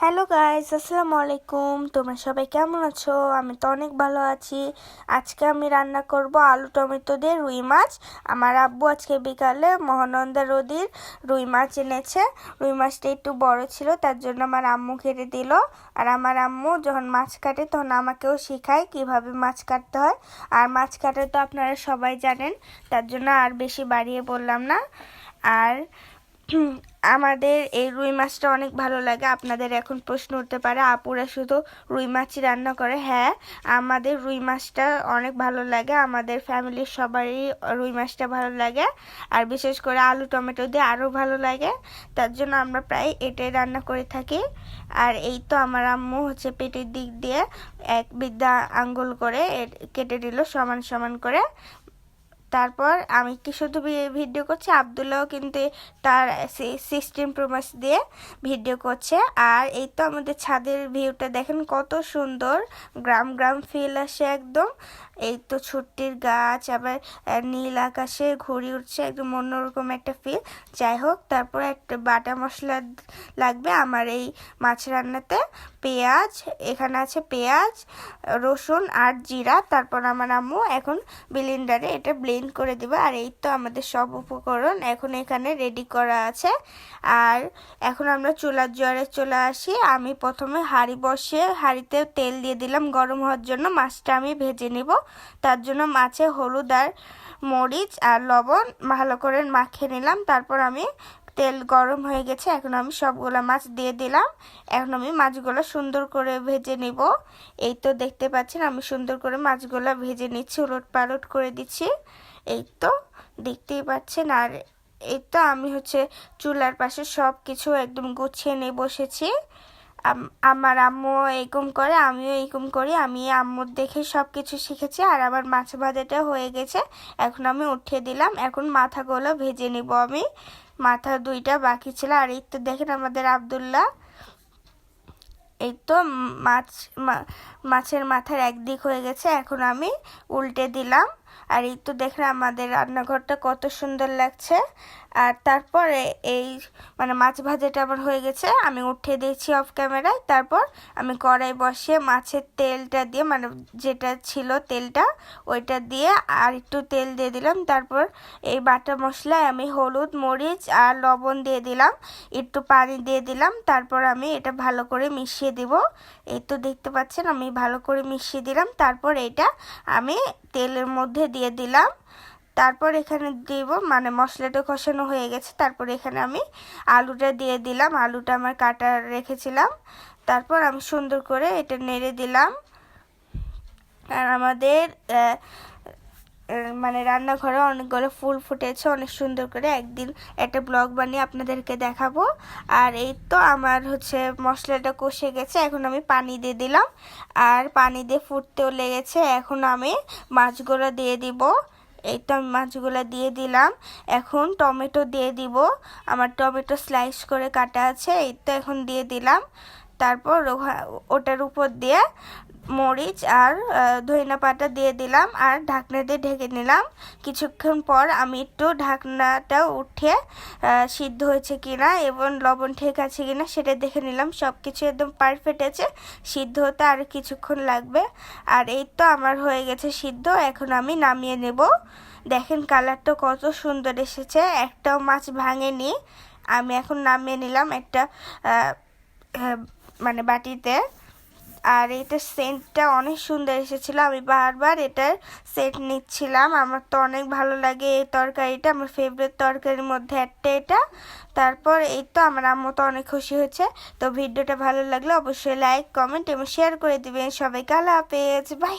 Hello guys, আসসালামু আলাইকুম। তোমরা সবাই কেমন আছো? আমি তো অনেক ভালো আছি। আজকে আমি রান্না করব আলু টমেটো দিয়ে রুই মাছ। আমার আব্বু আজকে বিকালে মহানন্দা নদীর রুই মাছ এনেছে। রুই মাছটা একটু বড় ছিল, তার জন্য আমার আম্মু কেটে দিল। আর আমার আম্মু যখন মাছ কাটে তখন আমাকেও শেখায় কিভাবে মাছ কাটতে হয়। আর মাছ কাটা তো আপনারা সবাই জানেন, তার জন্য আর বেশি বাড়িয়ে বললাম না। আর আমাদের এই রুই মাছটা অনেক ভালো লাগে। আপনাদের এখন প্রশ্ন উঠতে পারে, আপুরা শুধু রুই মাছই রান্না করে। হ্যাঁ, আমাদের রুই মাছটা অনেক ভালো লাগে। আমাদের ফ্যামিলির সবারই রুই মাছটা ভালো লাগে, আর বিশেষ করে আলু টমেটো দিয়ে আরও ভালো লাগে। তার জন্য আমরা প্রায় এটাই রান্না করে থাকি। আর এই তো আমার আম্মু পেটের দিক দিয়ে এক বিদ্যা আঙ্গুল করে কেটে দিল সমান সমান করে। তারপর আমি কি শুধু ভিডিও করছি, আবদুল্লাহও কিন্তু তার 16 Pro Max দিয়ে ভিডিও করছে। আর এই তো আমাদের ছাদের ভিউটা দেখেন কত সুন্দর, গ্রাম গ্রাম ফিল আসে একদম। এই তো ছুটির গাছ, আবার নীল আকাশে ঘুড়ি উঠছে, একদম অন্যরকম একটা ফিল। যাই হোক, তারপর একটা বাটা মশলা লাগবে আমার এই মাছ রান্নাতে। পেঁয়াজ, এখানে আছে পেঁয়াজ, রসুন আর জিরা। তারপর আমার আম্মু এখন ব্লেন্ডারে এটা ব্লেন্ড করে দিবে। আর এই তো আমাদের সব উপকরণ এখন এখানে রেডি করা আছে। আর এখন আমরা চুলার জোরে চলে আসি। আমি প্রথমে হাঁড়ি বসিয়ে হাঁড়িতে তেল দিয়ে দিলাম গরম হওয়ার জন্য। মাছটা আমি ভেজে নিব, তার জন্য মাছে হলুদ আর মরিচ আর লবণ ভালো করে মাখিয়ে নিলাম। তারপর আমি তেল গরম হয়ে গেছে, এখন আমি সবগুলো মাছ দিয়ে দিলাম। এখন আমি মাছগুলো সুন্দর করে ভেজে নিব। এই তো দেখতে পাচ্ছেন আমি সুন্দর করে মাছগুলো ভেজে নিচ্ছি, উলট পালট করে দিচ্ছি। এই তো দেখতেই পাচ্ছেন। আর এই তো আমি চুলার পাশে সব কিছু একদম গুছিয়ে নিয়ে বসেছি। আমার আম্মু এরকম করে, আমিও এরকম করি। আমি আম্মুর দেখে সব কিছু শিখেছি। আর আমার মাছ ভাজাটা হয়ে গেছে, এখন আমি উঠিয়ে দিলাম। এখন মাথাগুলো ভেজে নিব আমি। মাথা দুইটা বাকি ছিল। আর এই তো দেখেন আমাদের আবদুল্লাহ, এই তো মাছের মাথার একদিক হয়ে গেছে, এখন আমি উল্টে দিলাম। আর এই তো দেখেন আমাদের রান্নাঘরটা কত সুন্দর লাগছে। আর তারপরে এই মাছ ভাজাটা আমার হয়ে গেছে, আমি উঠিয়ে দিয়েছি অফ ক্যামেরায়। তারপর আমি কড়াই বসিয়ে মাছের তেলটা দিয়ে যেটা ছিল তেলটা, ওইটা দিয়ে আর একটু তেল দিয়ে দিলাম। তারপর এই বাটা মশলায় আমি হলুদ মরিচ আর লবণ দিয়ে দিলাম, একটু পানি দিয়ে দিলাম। তারপর আমি এটা ভালো করে মিশিয়ে দিব। এই তো দেখতে পাচ্ছেন আমি ভালো করে মিশিয়ে দিলাম। তারপর এটা আমি তেলের মধ্যে দিয়ে দিলাম। তারপর এখানে দিব মশলাটা কষানো হয়ে গেছে। তারপর এখানে আমি আলুটা দিয়ে দিলাম, আলুটা আমার কাটা রেখেছিলাম। তারপর আমি সুন্দর করে এটা নেড়ে দিলাম। আর আমাদের রান্নাঘরে অনেকগুলো ফুল ফুটেছে অনেক সুন্দর করে। একদিন একটা ব্লগ বানিয়ে আপনাদেরকে দেখাবো। আর এই তো আমার মশলাটা কষে গেছে, এখন আমি পানি দিয়ে দিলাম। আর পানি দিয়ে ফুটতেও লেগেছে, এখন আমি মাছগুলো দিয়ে দিব। এই তো আমি মাছগুলো দিয়ে দিলাম। এখন টমেটো দিয়ে দিব, আমার টমেটো স্লাইস করে কাটা আছে। এই তো এখন দিয়ে দিলাম। তারপর ওটার উপর দিয়ে মরিচ আর ধনিয়া পাতা দিয়ে দিলাম, আর ঢাকনা দিয়ে ঢেকে নিলাম। কিছুক্ষণ পর আমি একটু ঢাকনাটা উঠে সিদ্ধ হয়েছে কিনা এবং লবণ ঠিক আছে কিনা সেটা দেখে নিলাম। সব কিছু একদম পারফেক্ট আছে, সিদ্ধ হতে আর কিছুক্ষণ লাগবে। আর এই তো আমার হয়ে গেছে সিদ্ধ, এখন আমি নামিয়ে নেব। দেখেন কালারটা কত সুন্দর এসেছে, একটাও মাছ ভাঙেনি। আমি এখন নামিয়ে নিলাম একটা বাটিতে। আর এটার সেন্টটা অনেক সুন্দর এসেছিলো, আমি বারবার এটার সেন্ট নিচ্ছিলাম। আমার তো অনেক ভালো লাগে এই তরকারিটা, আমার ফেভারিট তরকারির মধ্যে একটা এটা। তারপর এই তো আমার আম্মু তো অনেক খুশি হয়েছে। তো ভিডিওটা ভালো লাগলে অবশ্যই লাইক কমেন্ট এবং শেয়ার করে দিবেন। সবাইকে আল্লাহ হাফেজ, বাই।